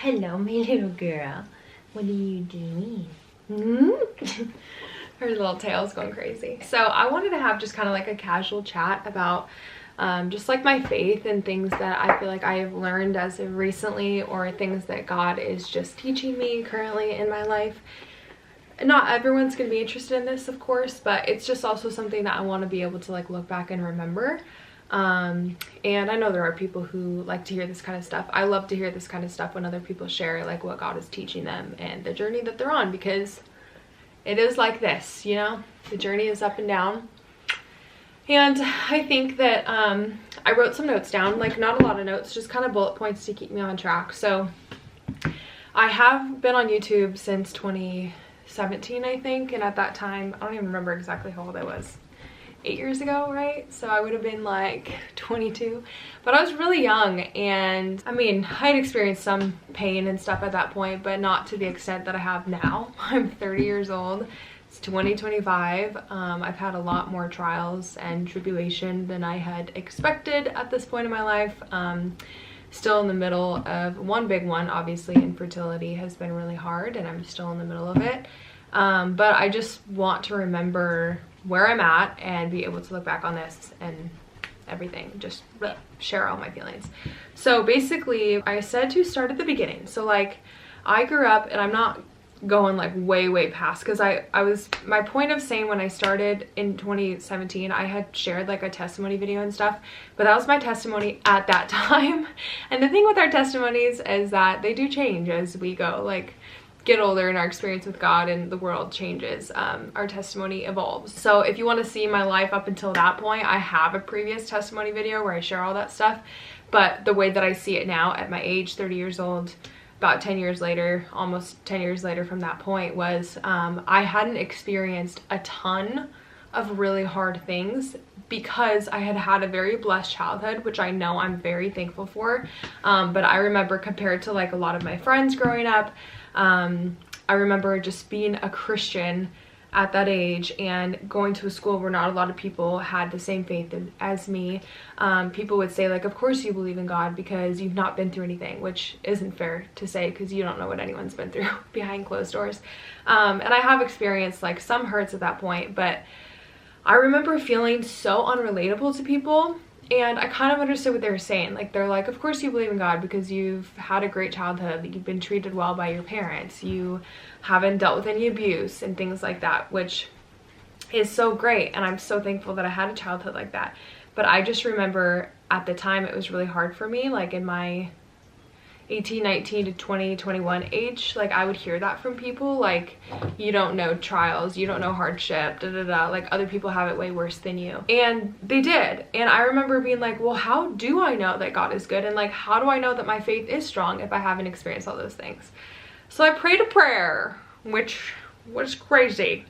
Hello, my little girl. What are you doing? Her little tail's going crazy. So I wanted to have just kind of like a casual chat about just like my faith and things that I feel like I have learned as of recently, or things that God is just teaching me currently in my life. Not everyone's going to be interested in this, of course, but it's just also something that I want to be able to like look back and remember. And I know there are people who like to hear this kind of stuff. I love to hear this kind of stuff when other people share like what God is teaching them and the journey that they're on, because it is like this, you know, the journey is up and down. And I think that I wrote some notes down, like not a lot of notes, just kind of bullet points to keep me on track. So I have been on YouTube since 2017, I think, and at that time I don't even remember exactly how old I was. 8 years ago, right? So I would have been like 22, but I was really young, and I mean, I had experienced some pain and stuff at that point, but not to the extent that I have now. I'm 30 years old. It's 2025. I've had a lot more trials and tribulation than I had expected at this point in my life. Still in the middle of one big one, obviously. Infertility has been really hard, and I'm still in the middle of it. But I just want to remember where I'm at and be able to look back on this and everything, just share all my feelings. So basically, I said to start at the beginning. So like, I grew up, and I'm not going like way past, because I was, my point of saying when I started in 2017, I had shared like a testimony video and stuff, but that was my testimony at that time. And the thing with our testimonies is that they do change as we go, like get older, and our experience with God and the world changes. Our testimony evolves. So if you want to see my life up until that point, I have a previous testimony video where I share all that stuff. But the way that I see it now at my age, 30 years old, about 10 years later, almost 10 years later from that point, was I hadn't experienced a ton of really hard things because I had had a very blessed childhood, which I know I'm very thankful for. But I remember, compared to like a lot of my friends growing up, I remember just being a Christian at that age and going to a school where not a lot of people had the same faith as me. People would say like, of course you believe in God because you've not been through anything, which isn't fair to say because you don't know what anyone's been through behind closed doors. And I have experienced like some hurts at that point, but I remember feeling so unrelatable to people. And I kind of understood what they were saying. Like, they're like, of course you believe in God because you've had a great childhood, you've been treated well by your parents, you haven't dealt with any abuse and things like that, which is so great. And I'm so thankful that I had a childhood like that. But I just remember at the time it was really hard for me, like in my 18, 19 to 20, 21 age, like I would hear that from people, like, you don't know trials, you don't know hardship, like other people have it way worse than you. And they did. And I remember being like, well, how do I know that God is good? And like, how do I know that my faith is strong if I haven't experienced all those things? So I prayed a prayer, which was crazy,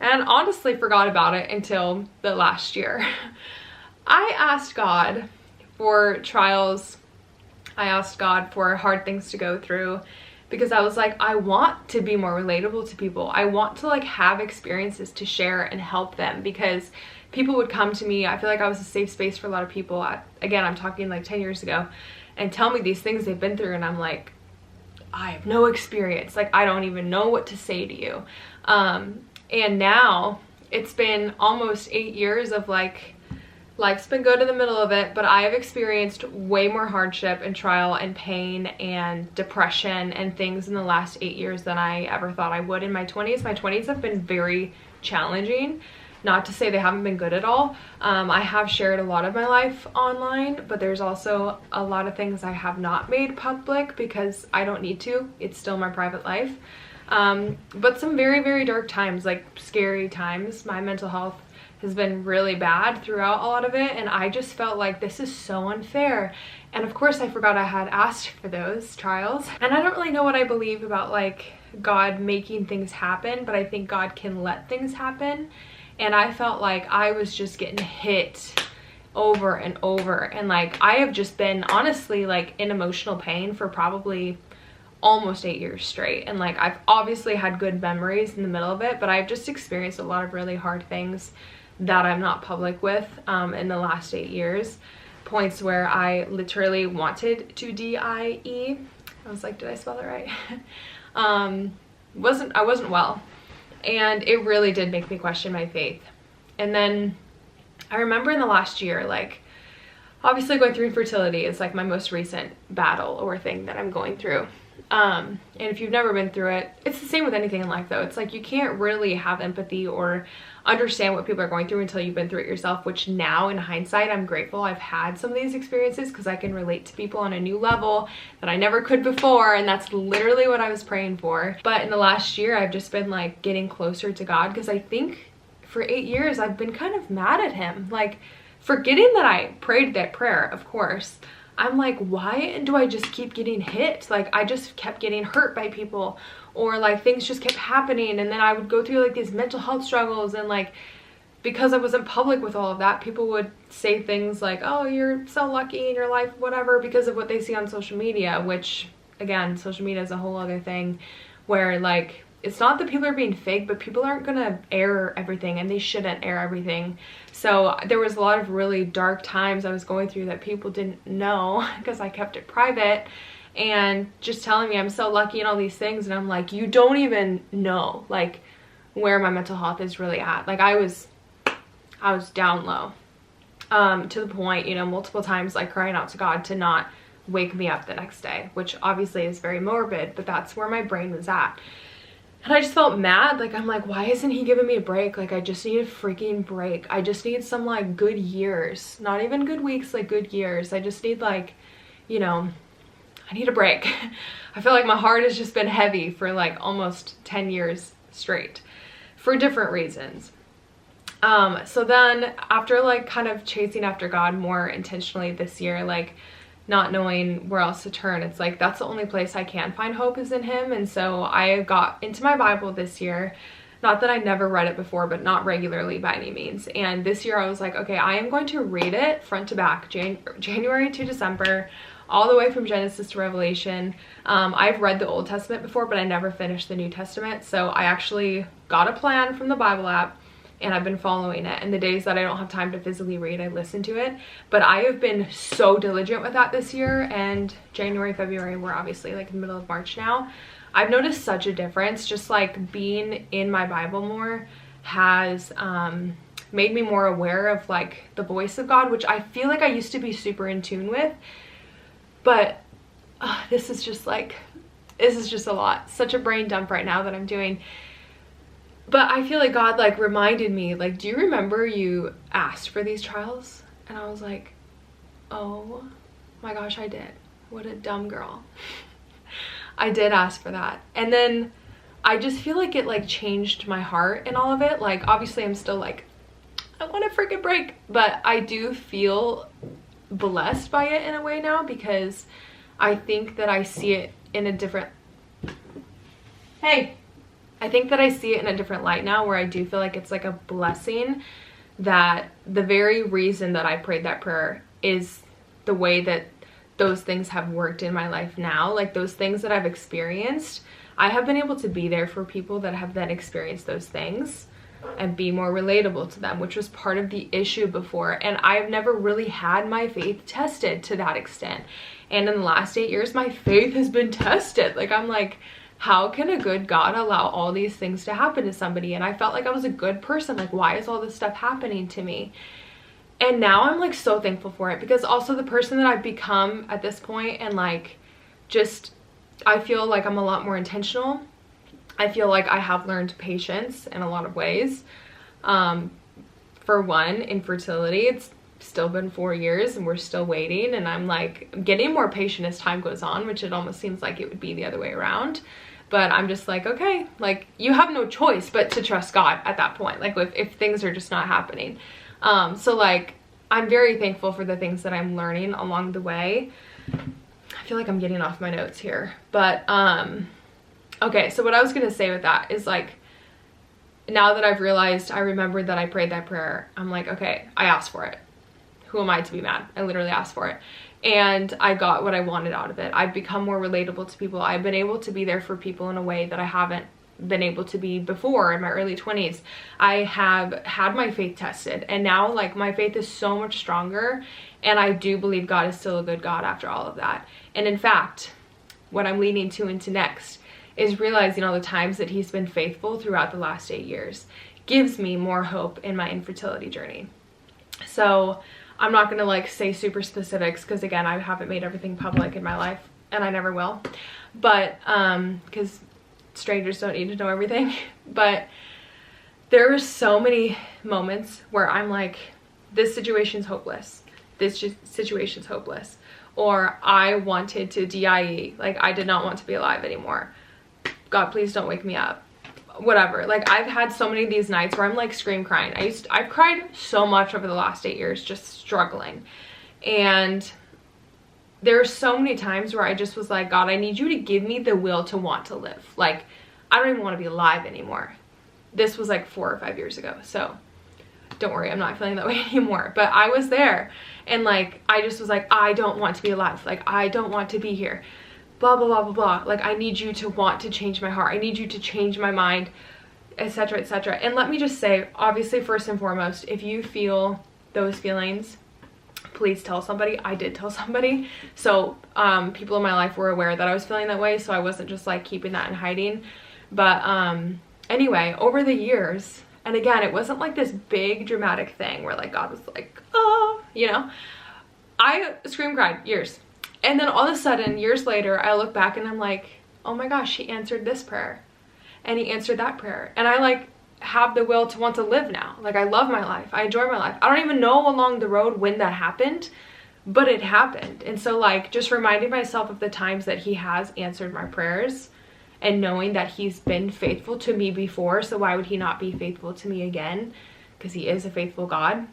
and honestly forgot about it until the last year. I asked God for trials. I asked God for hard things to go through because I was like, I want to be more relatable to people. I want to like have experiences to share and help them, because people would come to me. I feel like I was a safe space for a lot of people. Again, I'm talking like 10 years ago, and tell me these things they've been through, and I'm like, I have no experience. Like, I don't even know what to say to you. And now it's been almost 8 years of like, life's been good in the middle of it, but I have experienced way more hardship and trial and pain and depression and things in the last 8 years than I ever thought I would in my 20s. My 20s have been very challenging. Not to say they haven't been good at all. I have shared a lot of my life online, but there's also a lot of things I have not made public because I don't need to. It's still my private life. But some very dark times, like scary times. My mental health has been really bad throughout a lot of it, and I just felt like this is so unfair. And of course I forgot I had asked for those trials, and I don't really know what I believe about like God making things happen, but I think God can let things happen. And I felt like I was just getting hit over and over, and like I have just been honestly like in emotional pain for probably almost 8 years straight. And like, I've obviously had good memories in the middle of it, but I've just experienced a lot of really hard things that I'm not public with in the last 8 years. Points where I literally wanted to DIE. I was like, did I spell that right? I wasn't well. And it really did make me question my faith. And then I remember in the last year, like, obviously going through infertility is like my most recent battle or thing that I'm going through. And if you've never been through it, it's the same with anything in life though. It's like you can't really have empathy or understand what people are going through until you've been through it yourself, which now in hindsight, I'm grateful I've had some of these experiences because I can relate to people on a new level that I never could before. And that's literally what I was praying for. But in the last year, I've just been like getting closer to God because I think for 8 years, I've been kind of mad at him. Like forgetting that I prayed that prayer, of course. I'm like, why do I just keep getting hit? Like I just kept getting hurt by people, or like things just kept happening, and then I would go through like these mental health struggles, and like because I wasn't public with all of that, people would say things like, oh, you're so lucky in your life, whatever, because of what they see on social media, which again, social media is a whole other thing where like it's not that people are being fake, but people aren't gonna air everything, and they shouldn't air everything. So there was a lot of really dark times I was going through that people didn't know because I kept it private, and just telling me I'm so lucky and all these things. And I'm like, you don't even know like where my mental health is really at. Like I was down low, to the point, you know, multiple times like crying out to God to not wake me up the next day, which obviously is very morbid, but that's where my brain was at. And I just felt mad. Like, I'm like, why isn't he giving me a break? Like, I just need a freaking break. I just need some, like, good years. Not even good weeks, like, good years. I just need, like, you know, I need a break. I feel like my heart has just been heavy for, like, almost 10 years straight for different reasons. So then, after, like, kind of chasing after God more intentionally this year, like, not knowing where else to turn, it's like that's the only place I can find hope is in him. And so I got into my Bible this year. Not that I never read it before, but not regularly by any means. And this year I was like, okay, I am going to read it front to back, January to December, all the way from Genesis to Revelation. I've read the Old Testament before, but I never finished the New Testament. So I actually got a plan from the Bible app, and I've been following it. And the days that I don't have time to physically read, I listen to it. But I have been so diligent with that this year. And January, February, we're obviously like in the middle of March now. I've noticed such a difference. Just like being in my Bible more has made me more aware of like the voice of God, which I feel like I used to be super in tune with. But this is just a lot. Such a brain dump right now that I'm doing. But I feel like God like reminded me, like, do you remember you asked for these trials? And I was like, oh my gosh, I did. What a dumb girl. I did ask for that. And then I just feel like it like changed my heart and all of it. Like, obviously I'm still like, I want a freaking break. But I do feel blessed by it in a way now, because I think that I see it in a different... I think that I see it in a different light now, where I do feel like it's like a blessing that the very reason that I prayed that prayer is the way that those things have worked in my life now. Like those things that I've experienced, I have been able to be there for people that have then experienced those things and be more relatable to them, which was part of the issue before. And I've never really had my faith tested to that extent. And in the last 8 years, my faith has been tested. Like, I'm like, how can a good God allow all these things to happen to somebody? And I felt like I was a good person. Like, why is all this stuff happening to me? And now I'm like so thankful for it, because also the person that I've become at this point, and like just I feel like I'm a lot more intentional. I feel like I have learned patience in a lot of ways. For one, infertility, it's still been 4 years and we're still waiting, and I'm like getting more patient as time goes on, which it almost seems like it would be the other way around. But I'm just like, okay, like you have no choice but to trust God at that point, like if things are just not happening. So like I'm very thankful for the things that I'm learning along the way. I feel like I'm getting off my notes here, but okay, so what I was gonna say with that is like, now that I've realized, I remembered that I prayed that prayer, I'm like, okay, I asked for it. Who am I to be mad? I literally asked for it. And I got what I wanted out of it. I've become more relatable to people. I've been able to be there for people in a way that I haven't been able to be before in my early 20s. I have had my faith tested, and now like my faith is so much stronger, and I do believe God is still a good God after all of that. And in fact, what I'm leading to into next is realizing all the times that he's been faithful throughout the last 8 years gives me more hope in my infertility journey. So I'm not gonna like say super specifics because again, I haven't made everything public in my life and I never will, but because strangers don't need to know everything. But there were so many moments where I'm like, this situation's hopeless, this situation's hopeless, or I wanted to die, like I did not want to be alive anymore. God, please don't wake me up, whatever. Like I've had so many of these nights where I'm like scream crying. I've cried so much over the last 8 years, just struggling. And there are so many times where I just was like, God, I need you to give me the will to want to live. Like I don't even want to be alive anymore. This was like 4 or 5 years ago, so don't worry, I'm not feeling that way anymore. But I was there, and like I just was like, I don't want to be alive, like I don't want to be here, blah blah blah blah blah. Like I need you to want to change my heart, I need you to change my mind, etc etc. And let me just say, obviously, first and foremost, if you feel those feelings, please tell somebody. I did tell somebody, so people in my life were aware that I was feeling that way, so I wasn't just like keeping that in hiding. But anyway, over the years, and again, it wasn't like this big dramatic thing where like God was like, oh, you know, I scream cried years. And then all of a sudden, years later, I look back and I'm like, oh my gosh, he answered this prayer and he answered that prayer. And I like have the will to want to live now. Like I love my life, I enjoy my life. I don't even know along the road when that happened, but it happened. And so like just reminding myself of the times that he has answered my prayers, and knowing that he's been faithful to me before, so why would he not be faithful to me again? Because he is a faithful God.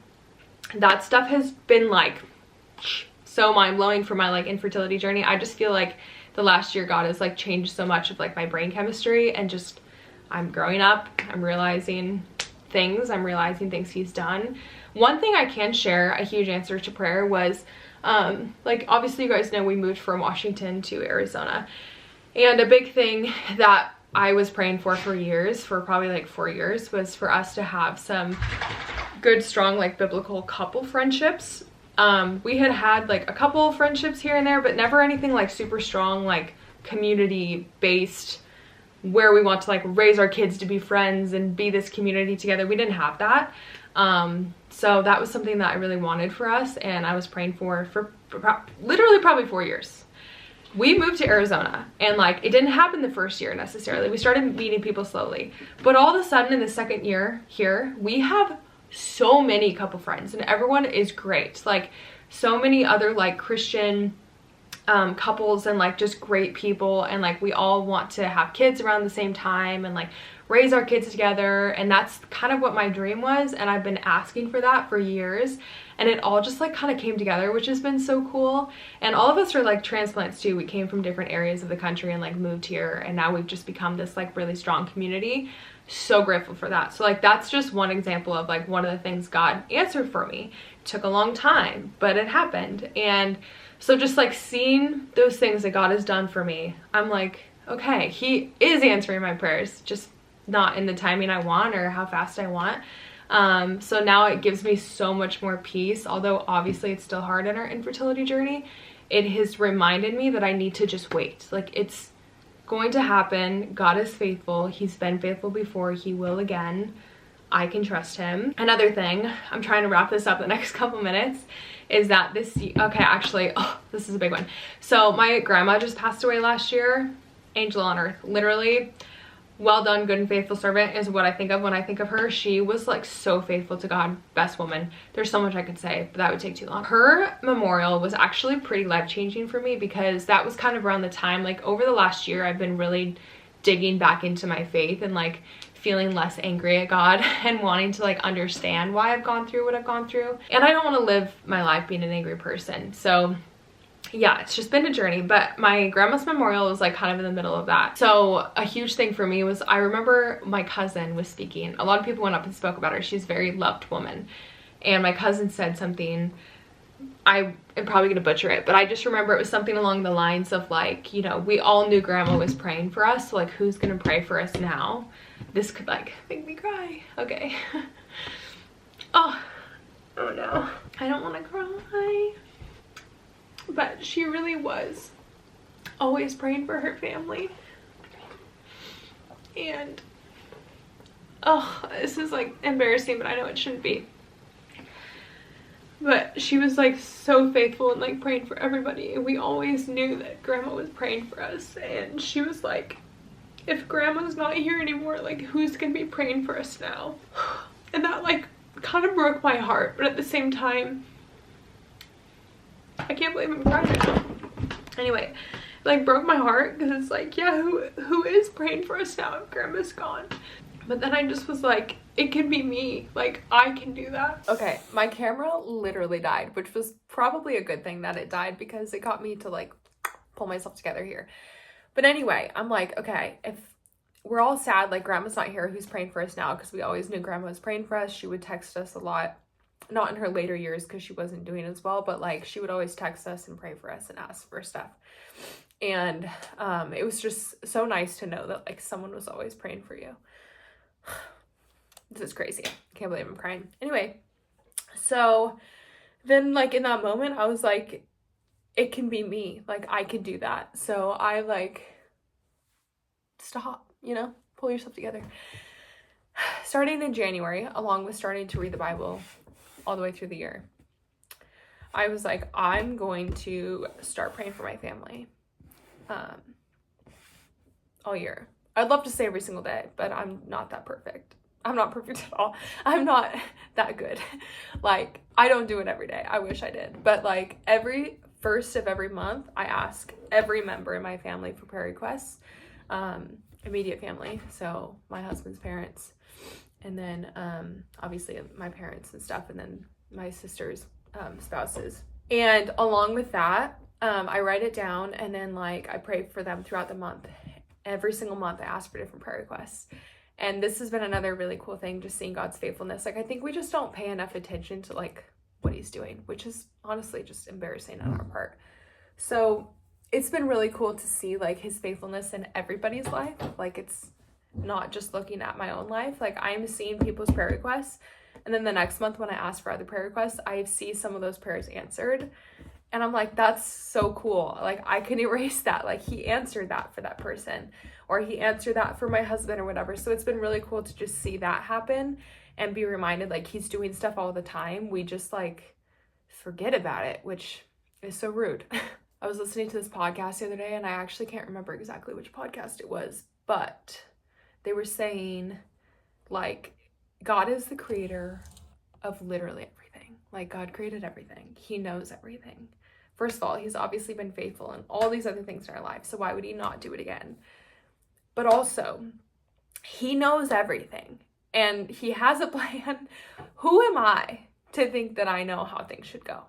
That stuff has been like so mind-blowing for my like infertility journey. I just feel like the last year God has like changed so much of like my brain chemistry, and just I'm growing up, I'm realizing things he's done. One thing I can share, a huge answer to prayer was like obviously you guys know we moved from Washington to Arizona. And a big thing that I was praying for years, for probably like 4 years, was for us to have some good, strong, like biblical couple friendships. We had like a couple friendships here and there, but never anything like super strong, like community based, where we want to like raise our kids to be friends and be this community together. We didn't have that. So that was something that I really wanted for us, and I was praying for literally probably 4 years. We moved to Arizona, and like it didn't happen the first year necessarily. We started meeting people slowly, but all of a sudden in the second year here, we have so many couple friends, and everyone is great. Like so many other like Christian couples, and like just great people, and like we all want to have kids around the same time and like raise our kids together. And that's kind of what my dream was, and I've been asking for that for years, and it all just like kind of came together, which has been so cool. And all of us are like transplants too. We came from different areas of the country and like moved here, and now we've just become this like really strong community. So grateful for that. So like that's just one example of like one of the things God answered for me. It took a long time, but it happened. And so just like seeing those things that God has done for me, I'm like, okay, he is answering my prayers, just not in the timing I want or how fast I want. So now it gives me so much more peace, although obviously it's still hard in our infertility journey. It has reminded me that I need to just wait. Like it's going to happen. God is faithful. He's been faithful before. He will again. I can trust him. Another thing, I'm trying to wrap this up the next couple minutes, is that this is a big one. So my grandma just passed away last year. Angel on earth, literally. Well done, good and faithful servant is what I think of when I think of her. She was like so faithful to God, best woman. There's so much I could say, but that would take too long. Her memorial was actually pretty life-changing for me, because that was kind of around the time, like over the last year, I've been really digging back into my faith and like feeling less angry at God and wanting to like understand why I've gone through what I've gone through. And I don't want to live my life being an angry person. So yeah, it's just been a journey. But my grandma's memorial was like kind of in the middle of that. So a huge thing for me was, I remember my cousin was speaking. A lot of people went up and spoke about her. She's a very loved woman. And my cousin said something, I am probably gonna butcher it, but I just remember it was something along the lines of like, you know, we all knew grandma was praying for us, so like who's gonna pray for us now? This could like make me cry. Okay. Oh no, I don't want to cry, but she really was always praying for her family. And oh, this is like embarrassing, but I know it shouldn't be. But she was like so faithful and like praying for everybody, and we always knew that grandma was praying for us. And she was like, if grandma's not here anymore, like who's gonna be praying for us now? And that like kind of broke my heart, but at the same time, I can't believe I'm crying right now. Anyway, it like broke my heart, because it's like, yeah, who is praying for us now if grandma's gone? But then I just was like, it can be me, like I can do that. Okay, my camera literally died, which was probably a good thing that it died, because it got me to like pull myself together here. But anyway, I'm like, okay, if we're all sad, like grandma's not here, who's praying for us now? Because we always knew grandma was praying for us. She would text us a lot, not in her later years because she wasn't doing as well, but like she would always text us and pray for us and ask for stuff. And it was just so nice to know that like someone was always praying for you. This is crazy. Can't believe I'm crying. Anyway, so then like in that moment, I was like, it can be me. Like I could do that. So I like, stop, you know, pull yourself together. Starting in January, along with starting to read the Bible all the way through the year, I was like, I'm going to start praying for my family all year. I'd love to say every single day, but I'm not that perfect. I'm not perfect at all. I'm not that good. Like, I don't do it every day. I wish I did. But like every first of every month, I ask every member in my family for prayer requests. Immediate family, so my husband's parents, and then obviously my parents and stuff, and then my sister's spouses. And along with that, I write it down, and then like I pray for them throughout the month. Every single month I ask for different prayer requests. And this has been another really cool thing, just seeing God's faithfulness. Like I think we just don't pay enough attention to like what he's doing, which is honestly just embarrassing on our part. So it's been really cool to see like his faithfulness in everybody's life. Like it's not just looking at my own life. Like I'm seeing people's prayer requests, and then the next month when I ask for other prayer requests, I see some of those prayers answered, and I'm like, that's so cool. Like I can erase that. Like he answered that for that person, or he answered that for my husband or whatever. So it's been really cool to just see that happen and be reminded like he's doing stuff all the time. We just like forget about it, which is so rude. I was listening to this podcast the other day, and I actually can't remember exactly which podcast it was, but they were saying like God is the creator of literally everything. Like God created everything. He knows everything. First of all, he's obviously been faithful in all these other things in our life, so why would he not do it again? But also, he knows everything, and he has a plan. Who am I to think that I know how things should go?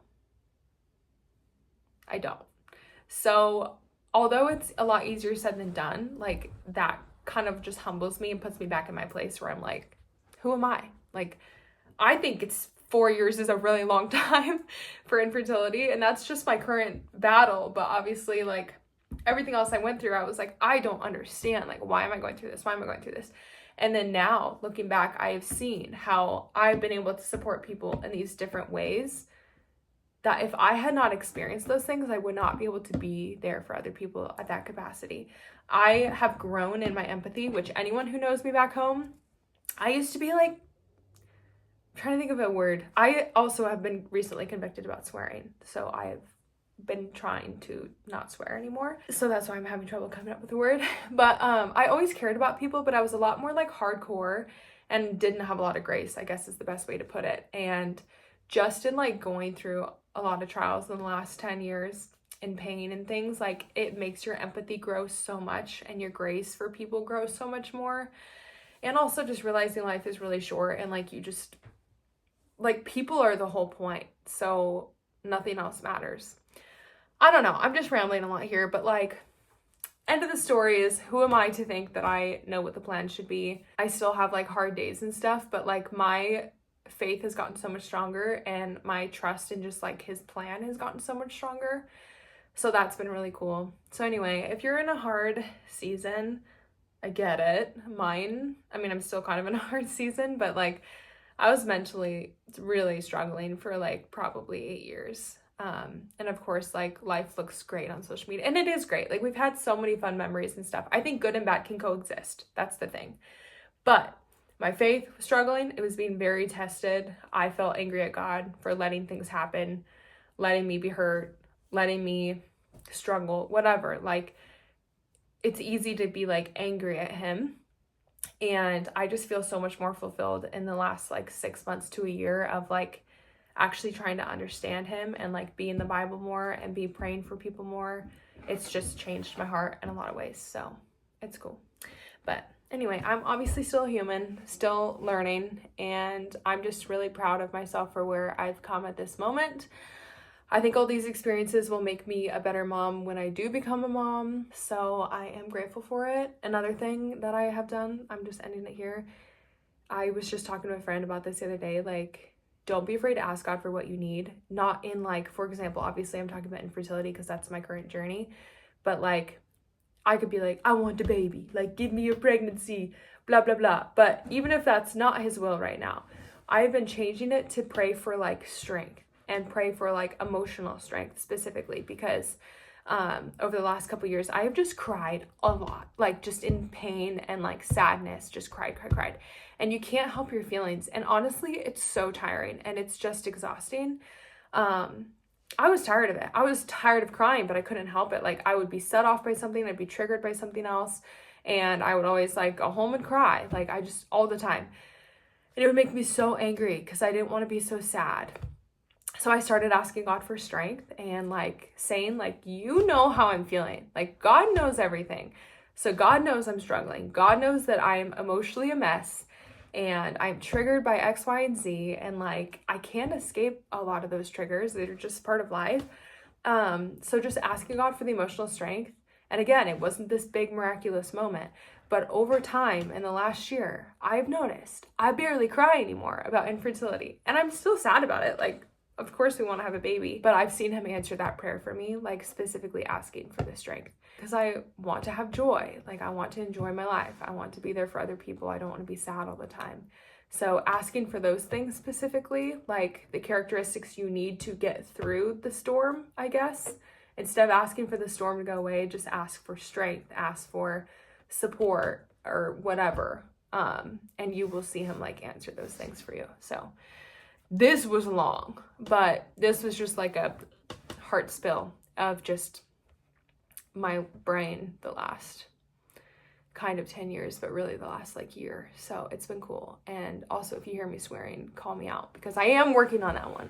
I don't. So although it's a lot easier said than done, like that kind of just humbles me and puts me back in my place where I'm like, who am I? Like, I think it's 4 years is a really long time for infertility, and that's just my current battle. But obviously like everything else I went through, I was like, I don't understand. Like, why am I going through this? Why am I going through this? And then now looking back, I have seen how I've been able to support people in these different ways that if I had not experienced those things, I would not be able to be there for other people at that capacity. I have grown in my empathy, which anyone who knows me back home, I used to be like, I'm trying to think of a word. I also have been recently convicted about swearing. So I've been trying to not swear anymore. So that's why I'm having trouble coming up with a word. But I always cared about people, but I was a lot more like hardcore and didn't have a lot of grace, I guess is the best way to put it. And just in like going through a lot of trials in the last 10 years in pain and things, like it makes your empathy grow so much and your grace for people grow so much more. And also just realizing life is really short, and like you just like people are the whole point, so nothing else matters. I don't know, I'm just rambling a lot here, but like end of the story is, who am I to think that I know what the plan should be? I still have like hard days and stuff, but like my faith has gotten so much stronger, and my trust in just like his plan has gotten so much stronger. So that's been really cool. So anyway, if you're in a hard season, I get it. Mine, I mean, I'm still kind of in a hard season, but like I was mentally really struggling for like probably 8 years. And of course, like, life looks great on social media, and it is great. Like, we've had so many fun memories and stuff. I think good and bad can coexist. That's the thing. But my faith was struggling. It was being very tested. I felt angry at God for letting things happen, letting me be hurt, letting me struggle, whatever. Like, it's easy to be like angry at him. And I just feel so much more fulfilled in the last like 6 months to a year of like actually trying to understand him and like be in the Bible more and be praying for people more. It's just changed my heart in a lot of ways. So it's cool. But anyway, I'm obviously still a human, still learning, and I'm just really proud of myself for where I've come at this moment. I think all these experiences will make me a better mom when I do become a mom, so I am grateful for it. Another thing that I have done, I'm just ending it here. I was just talking to a friend about this the other day, like, don't be afraid to ask God for what you need. Not in like, for example, obviously I'm talking about infertility because that's my current journey, but like, I could be like, I want a baby, like, give me a pregnancy, blah, blah, blah. But even if that's not his will right now, I've been changing it to pray for like strength and pray for like emotional strength specifically, because over the last couple years, I have just cried a lot, like just in pain and like sadness, just cried. And you can't help your feelings. And honestly, it's so tiring and it's just exhausting. I was tired of it. I was tired of crying, but I couldn't help it. Like, I would be set off by something, I'd be triggered by something else, and I would always like go home and cry, like I just all the time. And it would make me so angry because I didn't want to be so sad. So I started asking God for strength and like saying like, you know how I'm feeling. Like, God knows everything. So God knows I'm struggling. God knows that I'm emotionally a mess and I'm triggered by X, Y, and Z. And like, I can't escape a lot of those triggers. They're just part of life. So just asking God for the emotional strength. And again, it wasn't this big miraculous moment, but over time in the last year, I've noticed I barely cry anymore about infertility, and I'm still sad about it. Like, of course we want to have a baby, but I've seen him answer that prayer for me, like specifically asking for the strength, because I want to have joy. Like, I want to enjoy my life. I want to be there for other people. I don't want to be sad all the time. So asking for those things specifically, like the characteristics you need to get through the storm, I guess, instead of asking for the storm to go away, just ask for strength, ask for support or whatever. And you will see him like answer those things for you. So this was long, but this was just like a heart spill of just my brain the last kind of 10 years, but really the last like year. So it's been cool. And also, if you hear me swearing, call me out because I am working on that one.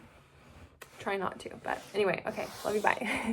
Try not to, but anyway, okay, love you, bye.